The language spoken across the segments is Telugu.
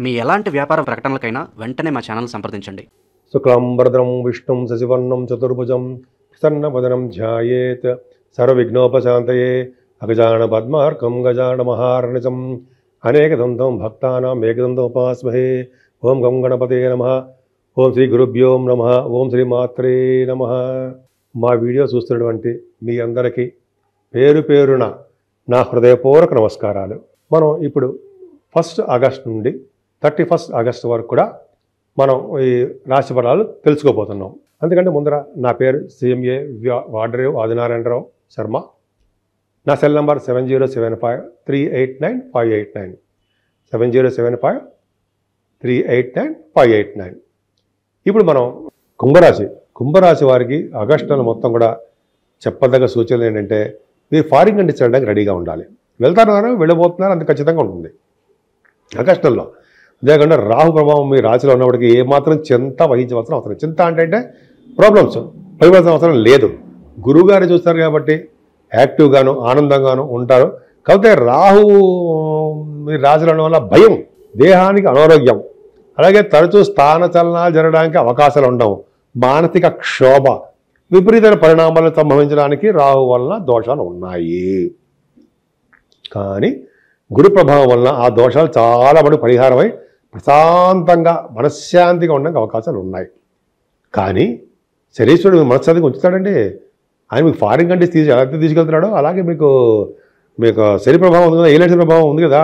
మీ ఎలాంటి వ్యాపార ప్రకటనలకైనా వెంటనే మా ఛానల్ సంప్రదించండి. శుక్లాంబరధరం విష్ణుం శశివర్ణం చతుర్భుజం ప్రసన్నవదనం ధ్యాయేత్ సర్వవిఘ్నోపశాంతయే అగజాన పద్మార్కం గజాన మహార్నిజం అనేకదంతం భక్తానాం ఏకదంతముపాస్మహే. ఓం గం గణపతే నమః. ఓం శ్రీ గురుభ్యో నమః. ఓం శ్రీ మాత్రే నమః. మా వీడియో చూస్తున్నటువంటి మీ అందరికీ పేరు పేరున నా హృదయపూర్వక నమస్కారాలు. మనం ఇప్పుడు 1 ఆగస్టు నుండి 31 ఆగస్టు వరకు కూడా మనం ఈ రాశి ఫలాలు తెలుసుకోబోతున్నాం. అందుకంటే ముందర నా పేరు CMA వాడరేవు ఆదినారాయణరావు శర్మ. నా సెల్ నంబర్ 7075389589 7075389589. ఇప్పుడు మనం కుంభరాశి వారికి ఆగస్టు నెల మొత్తం కూడా చెప్పదగ్గ సూచనలు ఏంటంటే మీరు ఫారిన్ కంట్రీస్ వెళ్ళడానికి రెడీగా ఉండాలి. వెళ్తారు, వెళ్ళబోతున్నారు, అంత ఖచ్చితంగా ఉంటుంది ఆగస్టు నెలలో. అంతేకాకుండా రాహు ప్రభావం మీ రాశిలో ఉన్నప్పటికీ ఏమాత్రం చింత వహించవలసిన అవసరం. చింత అంటే ప్రాబ్లమ్స్ భయపడాల్సిన అవసరం లేదు. గురువుగారు చూస్తారు కాబట్టి యాక్టివ్గాను ఆనందంగాను ఉంటారు. కాకపోతే రాహు మీ రాశిలో ఉండడం వల్ల భయం, దేహానికి అనారోగ్యం, అలాగే తరచూ స్థాన చలనాలు జరగడానికి అవకాశాలు ఉండవు. మానసిక క్షోభ, విపరీతమైన పరిణామాలు సంభవించడానికి రాహు వలన దోషాలు ఉన్నాయి. కానీ గురు ప్రభావం వలన ఆ దోషాలు చాలా మటుకు పరిహారమై ప్రశాంతంగా మనశ్శాంతిగా ఉండడానికి అవకాశాలు ఉన్నాయి. కానీ శరీశ్వరుడు మనశ్శాంతిగా ఉంచుతాడండి. ఆయన మీకు ఫారిన్ కంట్రీస్ ఎలా తీసుకెళ్తున్నాడో అలాగే మీకు శరీర ప్రభావం ఉంది కదా, ఏలేటి ప్రభావం ఉంది కదా.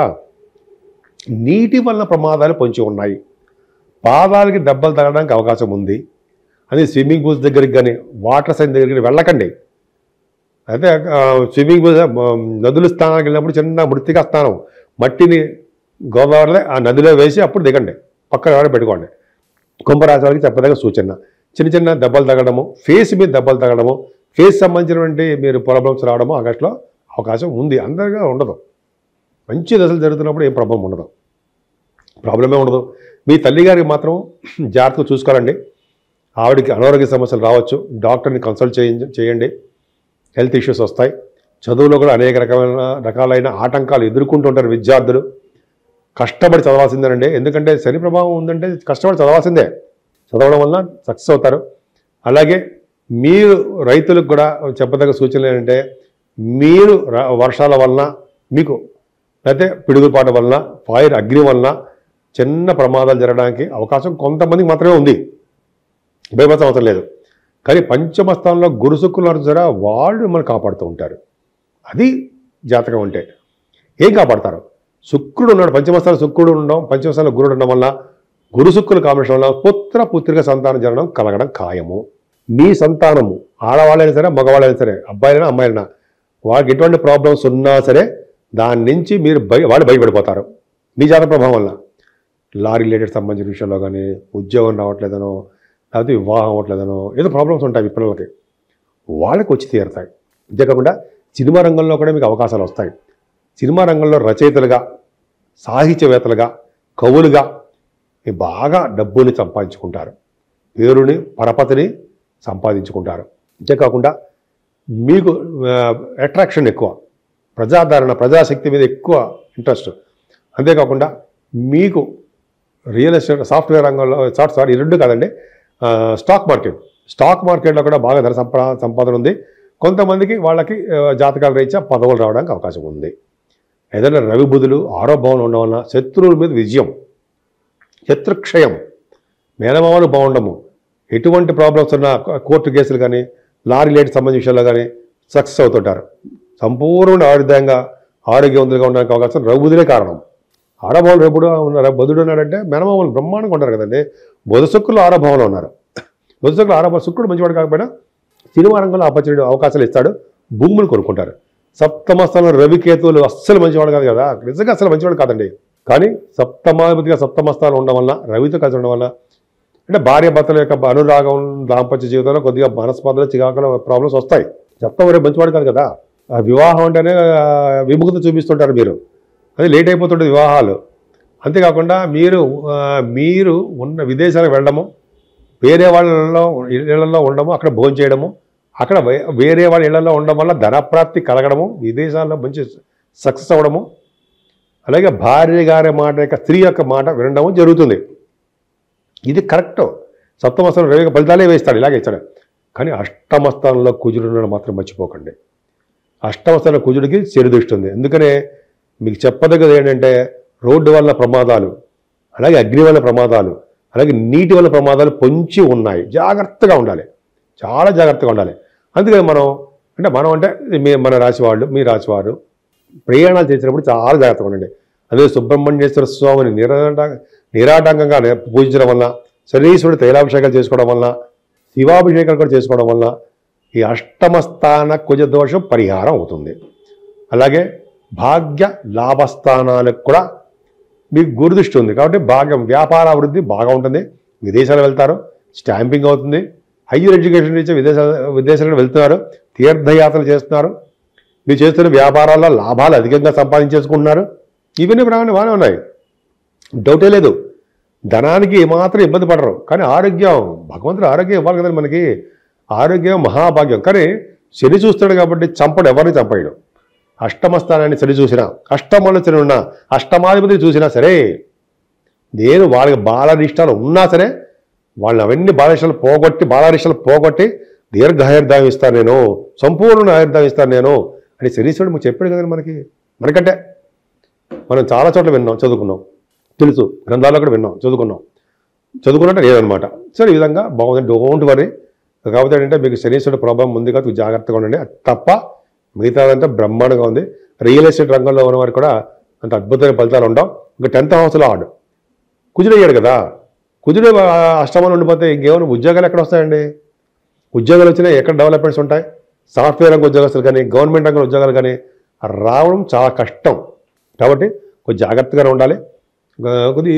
నీటి వలన ప్రమాదాలు పొంచి ఉన్నాయి. పాదాలకి దెబ్బలు తగలడానికి అవకాశం ఉంది. అది స్విమ్మింగ్ పూల్స్ దగ్గరికి కానీ వాటర్ సైన్ దగ్గరికి వెళ్ళకండి. అయితే స్విమ్మింగ్ పూల్ నదుల స్థానానికి వెళ్ళినప్పుడు చిన్న మృతికా స్థానం మట్టిని గోదావరిలో ఆ నదిలో వేసి అప్పుడు దిగండి, పక్కన ఎవరైనా పెట్టుకోండి. కుంభరాశి వారికి చెప్పదగ్గ సూచన. చిన్న చిన్న దెబ్బలు తగ్గడము, ఫేస్ మీద దెబ్బలు తగ్గడము, ఫేస్ సంబంధించినటువంటి మీరు ప్రాబ్లమ్స్ రావడము ఆగస్టులో అవకాశం ఉంది. అందరిగా ఉండదు. మంచి దశలు జరుగుతున్నప్పుడు ఏం ప్రాబ్లమే ఉండదు. మీ తల్లిగారికి మాత్రం జాగ్రత్తగా చూసుకోవాలండి. ఆవిడకి అనారోగ్య సమస్యలు రావచ్చు. డాక్టర్ని కన్సల్ట్ చేయండి. హెల్త్ ఇష్యూస్ వస్తాయి. చదువులో కూడా అనేక రకాలైన ఆటంకాలు ఎదుర్కొంటుంటారు విద్యార్థులు. కష్టపడి చదవాల్సిందేనండి. ఎందుకంటే శని ప్రభావం ఉందంటే కష్టపడి చదవాల్సిందే. చదవడం వలన సక్సెస్ అవుతారు. అలాగే మీరు రైతులకు కూడా చెప్పదగ్గ సూచనలు ఏంటంటే మీరు వర్షాల వలన మీకు లేకపోతే పిడుగుపాటు వలన ఫైర్ అగ్ని వలన చిన్న ప్రమాదాలు జరగడానికి అవకాశం కొంతమందికి మాత్రమే ఉంది. భయపడాల్సిన అవసరం లేదు. కానీ పంచమ స్థానంలో గురు శుక్రులు సరే వాళ్ళు మిమ్మల్ని కాపాడుతూ ఉంటారు. అది జాతకం అంటే ఏం కాపాడతారు? శుక్రుడు ఉన్నాడు పంచమస్థానం, శుక్రుడు ఉండడం, పంచమస్థానంలో గురుడు ఉండడం వల్ల గురు శుక్రుల కాంబినేషన్ వల్ల పుత్రిక సంతానం జరగడం కలగడం ఖాయము. మీ సంతానము ఆడవాళ్ళైనా సరే మగవాళ్ళైనా సరే అబ్బాయిలైనా అమ్మాయిలైనా వాళ్ళకి ఎటువంటి ప్రాబ్లమ్స్ ఉన్నా సరే దాని నుంచి మీరు వాళ్ళు బయటపడిపోతారు మీ జాతక ప్రభావం వల్ల. లారీ రిలేటెడ్ సంబంధించిన విషయంలో కానీ ఉద్యోగం రావట్లేదనో లేకపోతే వివాహం అవ్వట్లేదనో ఏదో ప్రాబ్లమ్స్ ఉంటాయి మీ పిల్లలకి, వాళ్ళకి వచ్చి తీరుతాయి. అంతేకాకుండా సినిమా రంగంలో కూడా మీకు అవకాశాలు వస్తాయి. సినిమా రంగంలో రచయితలుగా, సాహిత్యవేత్తలుగా, కవులుగా మీరు బాగా డబ్బుని సంపాదించుకుంటారు. పేరుని పరపతిని సంపాదించుకుంటారు. అంతేకాకుండా మీకు అట్రాక్షన్ ఎక్కువ, ప్రజాదరణ ప్రజాశక్తి మీద ఎక్కువ ఇంట్రెస్ట్. అంతేకాకుండా మీకు రియల్ ఎస్టేట్ సాఫ్ట్వేర్ రంగంలో ఈ రెండు కాదండి, స్టాక్ మార్కెట్లో కూడా బాగా ధర సంపాదన ఉంది. కొంతమందికి వాళ్ళకి జాతకాల రీత్యా పదవులు రావడానికి అవకాశం ఉంది. ఏదైనా రవి బుధులు ఆరో భావంలో ఉండడం వలన శత్రువుల మీద విజయం, శత్రుక్షయం, మేనమామలు బాగుండము, ఎటువంటి ప్రాబ్లమ్స్ ఉన్నా కోర్టు కేసులు కానీ లారీ రిలేటెడ్ సంబంధించిన విషయాల్లో కానీ సక్సెస్ అవుతుంటారు. సంపూర్ణ ఆరోగ్యవంతులుగా ఉండడానికి అవకాశం రవి బుధులే కారణం. ఆరోభావం బుధుడు ఉన్నాడంటే మేనమామలు బ్రహ్మాండంగా ఉంటారు కదండి. బుధ శుక్రులు ఆరోభావంలో ఉన్నారు. బుధ శుక్రులు ఆరోభావం, శుక్రుడు మంచివాడు కాకపోయినా సినిమా రంగంలో అవకాశాలు ఇస్తాడు. భూములు కొనుక్కుంటారు. సప్తమ స్థానంలో రవికేతువులు అస్సలు మంచివాడు కాదు కదా, నిజంగా అసలు మంచివాడు కాదండి. కానీ సప్తమాధిపతిగా సప్తమ స్థానం ఉండడం వల్ల, రవితో కలిసి ఉండడం వల్ల అంటే భార్య భర్తల యొక్క అనురాగం, దాంపత్య జీవితంలో కొద్దిగా మనస్పర్ధలు, చికాకులు ప్రాబ్లమ్స్ వస్తాయి. సప్తమ మంచివాడు కాదు కదా. వివాహం అంటేనే విముఖత చూపిస్తుంటారు మీరు, అది లేట్ అయిపోతుంటుంది వివాహాలు. అంతేకాకుండా మీరు ఉన్న విదేశాలకు వెళ్ళడము, వేరే వాళ్ళ ఇళ్లలో ఉండడము, అక్కడ భోజనం చేయడము, అక్కడ వేరే వాళ్ళ ఇళ్లలో ఉండడం వల్ల ధనప్రాప్తి కలగడము, విదేశాల్లో మంచి సక్సెస్ అవ్వడము, అలాగే భార్య గారి మాట యొక్క స్త్రీ యొక్క మాట వినడం జరుగుతుంది. ఇది కరెక్ట్. సప్తమ స్థానం రవి ఫలితాలే వేస్తాడు, ఇలాగే ఇస్తాడు. కానీ అష్టమ స్థానంలో కుజుడు ఉండడం మాత్రం మర్చిపోకండి. అష్టమ స్థానంలో కుజుడికి చెడు దృష్టి ఉంది. అందుకనే మీకు చెప్పదగ్గది ఏంటంటే రోడ్డు వల్ల ప్రమాదాలు, అలాగే అగ్ని వల్ల ప్రమాదాలు, అలాగే నీటి వల్ల ప్రమాదాలు పొంచి ఉన్నాయి. జాగ్రత్తగా ఉండాలి, చాలా జాగ్రత్తగా ఉండాలి. అందుకని మనం అంటే మన రాశి వాళ్ళు, మీ రాశి వారు ప్రయాణాలు చేసినప్పుడు చాలా జాగ్రత్తగా ఉండండి. అదే సుబ్రహ్మణ్యేశ్వర స్వామిని నిరాటంకంగా పూజించడం వల్ల, శనీశ్వరుడు తైలాభిషేకాలు చేసుకోవడం వల్ల, శివాభిషేకాలు కూడా చేసుకోవడం వల్ల ఈ అష్టమ స్థాన కుజ దోషం పరిహారం అవుతుంది. అలాగే భాగ్య లాభస్థానాలకు కూడా మీకు గురుదృష్టి ఉంది కాబట్టి భాగ్యం, వ్యాపార అభివృద్ధి బాగా ఉంటుంది. విదేశాలు వెళ్తారు, స్టాంపింగ్ అవుతుంది, హయ్యర్ ఎడ్యుకేషన్ ఇచ్చే విదేశాలకు వెళ్తున్నారు, తీర్థయాత్రలు చేస్తున్నారు, మీరు చేస్తున్న వ్యాపారాల్లో లాభాలు అధికంగా సంపాదించేసుకుంటున్నారు. ఇవన్నీ బాగానే ఉన్నాయి, డౌటే లేదు. ధనానికి ఏమాత్రం ఇబ్బంది పడరు. కానీ ఆరోగ్యం, భగవంతుడు ఆరోగ్యం ఇవ్వాలి కదండి మనకి. ఆరోగ్యం మహాభాగ్యం. కానీ శని చూస్తాడు కాబట్టి చంపడు, ఎవరిని చంపేయడు. అష్టమ స్థానాన్ని శని చూసినా, అష్టమంలో శని ఉన్నా, అష్టమాధిపతి చూసినా సరే, నేను వాళ్ళకి బాలరిష్టాలు ఉన్నా సరే వాళ్ళని అవన్నీ బాలరిష్టాలు పోగొట్టి దీర్ఘాయుర్దాయం ఇస్తాను నేను, సంపూర్ణ ఆయుర్దాయం ఇస్తాను నేను అని శనీశ్వరుడు మీకు చెప్పాడు కదండి మనకంటే మనం చాలా చోట్ల విన్నాం, చదువుకున్నాం, తెలుసు, గ్రంథాల్లో కూడా విన్నాం, చదువుకున్నట్టు లేదనమాట. సరే, ఈ విధంగా బాగుంది, డోంట్ వరీ. కాకపోతే ఏంటంటే మీకు శనీశ్వరుడు ప్రభావం ఉంది కాబట్టి జాగ్రత్తగా ఉండండి. అది తప్ప మిగతాదంతా బ్రహ్మాండంగా ఉంది. రియల్ ఎస్టేట్ రంగంలో ఉన్న వారికి కూడా అంత అద్భుతమైన ఫలితాలు ఉండవు. ఇంకా 10th హౌస్లో ఆడు కుజుడు అయ్యాడు కదా, కుజుడు అష్టమంలో ఉండిపోతే ఇంకేమైనా ఉద్యోగాలు ఎక్కడ వస్తాయండి? ఉద్యోగాలు వచ్చినా ఎక్కడ డెవలప్మెంట్స్ ఉంటాయి? సాఫ్ట్వేర్ రంగ ఉద్యోగస్తులు కానీ, గవర్నమెంట్ రంగ ఉద్యోగాలు కానీ రావడం చాలా కష్టం. కాబట్టి కొంచెం జాగ్రత్తగానే ఉండాలి. కొద్ది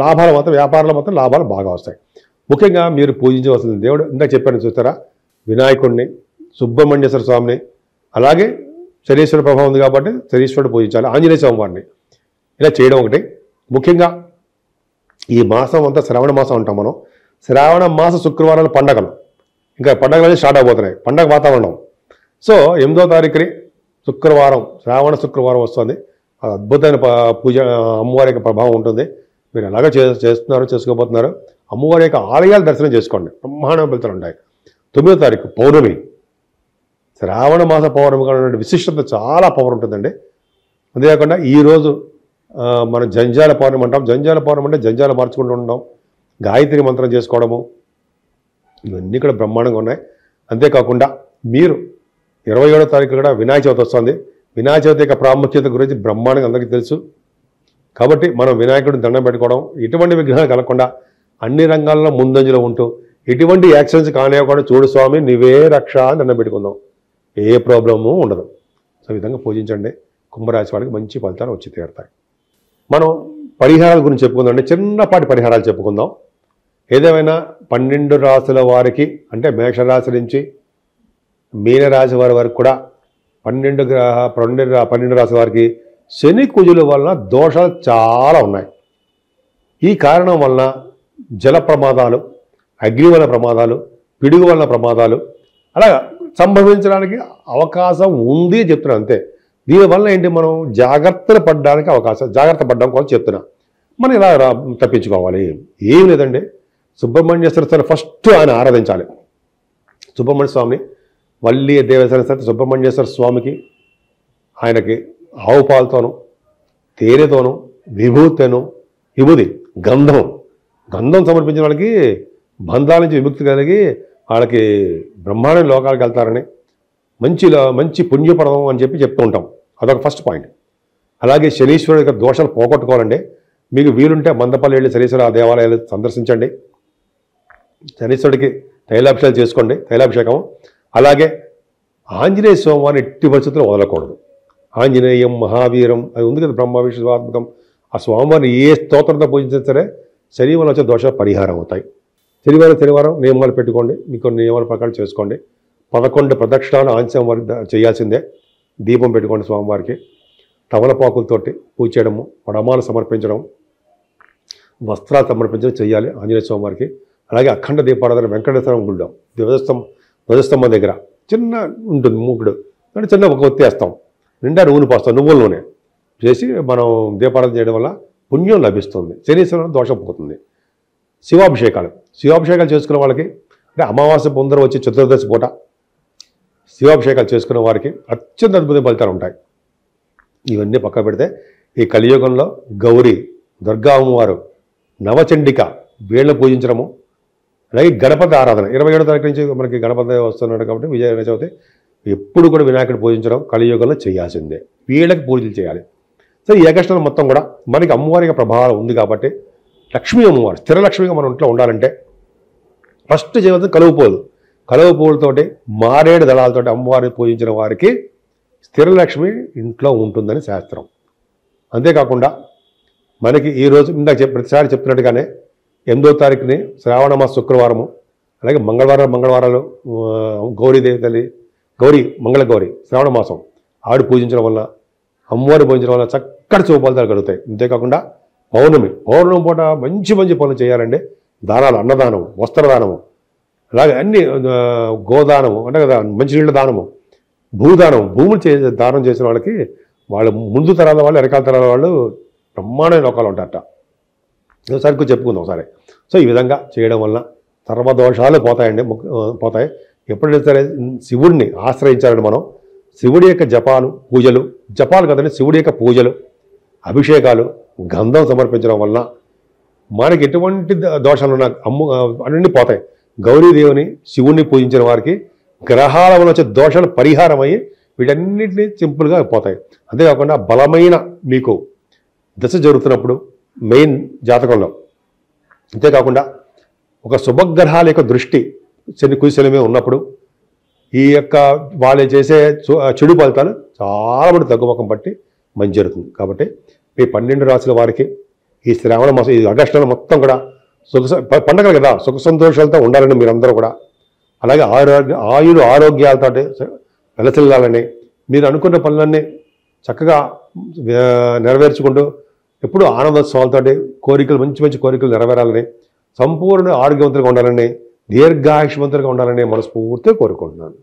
లాభాలు మాత్రం, వ్యాపారాలు మాత్రం లాభాలు బాగా వస్తాయి. ముఖ్యంగా మీరు పూజించవలసిన దేవుడు ఇందాక చెప్పాను చూస్తారా, వినాయకుడిని, సుబ్రహ్మణ్యేశ్వర స్వామిని, అలాగే శనీశ్వరుడు ప్రభావం ఉంది కాబట్టి శనీశ్వరుడు పూజించాలి, ఆంజనేయ స్వామి వారిని. ఇలా చేయడం ఒకటి. ముఖ్యంగా ఈ మాసం అంతా శ్రావణ మాసం అంటాం మనం. శ్రావణ మాస శుక్రవారాలు పండగలు, ఇంకా పండగలు స్టార్ట్ అవబోతున్నాయి, పండగ వాతావరణం. సో 8వ తారీఖుని శుక్రవారం, శ్రావణ శుక్రవారం వస్తుంది. అద్భుతమైన పూజ, అమ్మవారి యొక్క ప్రభావం ఉంటుంది. మీరు ఎలాగో చేసుకోబోతున్నారు. అమ్మవారి యొక్క ఆలయాలు దర్శనం చేసుకోండి, బ్రహ్మాండ ఫలితాలు ఉంటాయి. 9వ తారీఖు పౌర్ణమి, శ్రావణ మాస పౌర్ణమి కూడా విశిష్టత చాలా పవర్ ఉంటుందండి. అంతేకాకుండా ఈరోజు మనం జంజాల పౌర్ణమి అంటాం. జంజాల పౌర్ణమి అంటే జంజాలు మార్చుకుంటూ ఉండడం, గాయత్రి మంత్రం చేసుకోవడము, ఇవన్నీ కూడా బ్రహ్మాండంగా ఉన్నాయి. అంతేకాకుండా మీరు 27వ తారీఖు కూడా వినాయక చవితి వస్తుంది. వినాయక చవితి యొక్క ప్రాముఖ్యత గురించి బ్రహ్మాండంగా అందరికీ తెలుసు. కాబట్టి మనం వినాయకుడిని దండం పెట్టుకోవడం, ఎటువంటి విగ్రహాలు కలగకుండా అన్ని రంగాల్లో ముందంజలో ఉంటూ ఎటువంటి యాక్షన్స్ కానివ్వకుండా చూడు స్వామి నీవే రక్ష అని దండం పెట్టుకుందాం, ఏ ప్రాబ్లము ఉండదు. సో ఈ విధంగా పూజించండి. కుంభరాశి వాడికి మంచి ఫలితాలు వచ్చి తీరుతాయి. మనం పరిహారాల గురించి చెప్పుకుందాం. చిన్నపాటి పరిహారాలు చెప్పుకుందాం. ఏదేమైనా 12 రాశుల వారికి, అంటే మేషరాశి నుంచి మీనరాశి వారి వరకు కూడా 12 రాశి వారికి శని కుజుల వలన దోషాలు చాలా ఉన్నాయి. ఈ కారణం వలన జల ప్రమాదాలు, అగ్ని వల్ల ప్రమాదాలు, పిడుగు వల్ల ప్రమాదాలు అలా సంభవించడానికి అవకాశం ఉంది చెప్తున్నా, అంతే. దీనివల్ల ఏంటి, మనం జాగ్రత్త పడ్డం కోసం చెప్తున్నా. మనం ఇలా తప్పించుకోవాలి. ఏం లేదండి, సుబ్రహ్మణ్యేశ్వర స్వామి ఫస్ట్ ఆయన ఆరాధించాలి. సుబ్రహ్మణ్య స్వామిని వల్లి దేవసేన సరే సుబ్రహ్మణ్యేశ్వర స్వామికి ఆయనకి ఆవు పాలతోనూ, తేనెతోనూ, విభూతి, గంధం సమర్పించిన వాళ్ళకి బంధాల నుంచి విముక్తి కలిగి వాళ్ళకి బ్రహ్మాండ లోకాలకు వెళ్తారని, మంచి పుణ్యపడడం అని చెప్తూ ఉంటాం. అదొక ఫస్ట్ పాయింట్. అలాగే శనీశ్వరుడి యొక్క దోషాలు పోగొట్టుకోవాలండి. మీకు వీలుంటే మందపల్లి వెళ్ళి శనీశ్వర దేవాలయాలు సందర్శించండి. శనీశ్వరుడికి తైలాభిషేకం చేసుకోండి, తైలాభిషేకం. అలాగే ఆంజనేయ స్వామిని ఎట్టి పరిస్థితుల్లో వదలకూడదు. ఆంజనేయం మహావీరం అది ఉంది కదా, బ్రహ్మ విష్ణువాత్మకం. ఆ స్వామివారిని ఏ స్తోత్రంతో పూజించినా సరే శని వల్ల వచ్చే దోషాలు పరిహారం అవుతాయి. శనివారం నియమాలు పెట్టుకోండి, మీకు నియమాల ప్రకారం చేసుకోండి. 11 ప్రదక్షిణాలు ఆంజనేయ వారికి చేయాల్సిందే. దీపం పెట్టుకోండి స్వామివారికి. తమలపాకులతోటి పూజ చేయడము, వడమాలు సమర్పించడం, వస్త్రాలు సమర్పించడం చేయాలి ఆంజనేయ స్వామివారికి. అలాగే అఖండ దీపారాధన వెంకటేశ్వర గుళ్ళో ధ్వజస్తంభం దగ్గర చిన్న ఉంటుంది మూకుడు, అంటే చిన్న ఒక ఒత్తి వేస్తాం, నిండా నువ్వులు పోస్తాం, నువ్వుల నూనె చేసి మనం దీపారాధన చేయడం వల్ల పుణ్యం లభిస్తుంది, శనీశ్వరుని దోషం పోతుంది. శివాభిషేకాలు చేసుకున్న వాళ్ళకి, అంటే అమావాస్య పొందర వచ్చి చతుర్దశి పూట శివాభిషేకాలు చేసుకున్న వారికి అత్యంత అద్భుత ఫలితాలు ఉంటాయి. ఇవన్నీ పక్క పెడితే ఈ కలియుగంలో గౌరీ, దుర్గా అమ్మవారు, నవచండిక వీళ్ళని పూజించడము, అలాగే గణపతి ఆరాధన 27వ తారీఖు నుంచి మనకి గణపతి వస్తున్నాడు కాబట్టి విజయ చవితి ఎప్పుడు కూడా వినాయకుడు పూజించడం కలియుగంలో చేయాల్సిందే. వీళ్ళకి పూజలు చేయాలి. సో ఈ ఏకష్టం మొత్తం కూడా మనకి అమ్మవారికి ప్రభావం ఉంది కాబట్టి లక్ష్మీ అమ్మవారు స్థిర లక్ష్మిగా మన ఇంట్లో ఉండాలంటే ఫస్ట్ చేయవలసిన కలువ పువ్వులతోటి మారేడు దళాలతోటి అమ్మవారిని పూజించిన వారికి స్థిర లక్ష్మి ఇంట్లో ఉంటుందని శాస్త్రం. అంతేకాకుండా మనకి ఈరోజు ఇందాక ప్రతిసారి చెప్తున్నట్టుగానే 8వ తారీఖుని శ్రావణ మాస శుక్రవారము, అలాగే మంగళవారాలు గౌరీదేవి తల్లి మంగళగౌరి శ్రావణ మాసం ఆవిడ పూజించడం వల్ల, అమ్మవారి పూజించడం వల్ల చక్కటి శుభఫలితాలు కలుగుతాయి. అంతేకాకుండా పౌర్ణమి పూట మంచి పనులు చేయాలండి. దానాలు, అన్నదానము, వస్త్రదానము, అలాగే అన్ని గోదానము అంటే కదా, మంచినీళ్ళ దానము, భూములు దానం చేసిన వాళ్ళకి వాళ్ళ ముందు తరాల వాళ్ళు, వెనకాల తరాల వాళ్ళు బ్రహ్మాండమైన లోకాలు ఉంటారట. ఒకసారి చెప్పుకుందాం ఒకసారి. సో ఈ విధంగా చేయడం వల్ల సర్వదోషాలు పోతాయి. ఎప్పుడైతే సరే శివుడిని ఆశ్రయించాలని మనం శివుడి యొక్క జపాలు కదండి, శివుడి యొక్క పూజలు, అభిషేకాలు, గంధం సమర్పించడం వల్ల మనకి ఎటువంటి దోషాలు ఉన్నా అన్నీ పోతాయి. గౌరీదేవిని, శివుణ్ణి పూజించిన వారికి గ్రహాల వల్ల వచ్చే దోషాలు పరిహారం అయ్యి వీటన్నిటినీ సింపుల్గా పోతాయి. అంతేకాకుండా బలమైన మీకు దశ జరుగుతున్నప్పుడు మెయిన్ జాతకంలో, అంతేకాకుండా ఒక శుభగ్రహాల యొక్క దృష్టి కుశలమే ఉన్నప్పుడు ఈ యొక్క వాళ్ళు చేసే చెడు ఫలితాలు చాలా మంది తగ్గుముఖం పట్టి మంచి జరుగుతుంది. కాబట్టి ఈ 12 రాశుల వారికి ఈ శ్రావణ మాసం, ఈ ఆగస్టులో మొత్తం కూడా పండగలు కదా, సుఖ సంతోషాలతో ఉండాలని మీరందరూ కూడా, అలాగే ఆరోగ్యాలతో వెలసిల్లాలని, మీరు అనుకున్న పనులన్నీ చక్కగా నెరవేర్చుకుంటూ ఎప్పుడూ ఆనందోత్సవాలతో మంచి కోరికలు నెరవేరాలని, సంపూర్ణ ఆరోగ్యవంతులుగా ఉండాలని, దీర్ఘాయుష్మంతులుగా ఉండాలని మనస్ఫూర్తిగా కోరుకుంటున్నాను.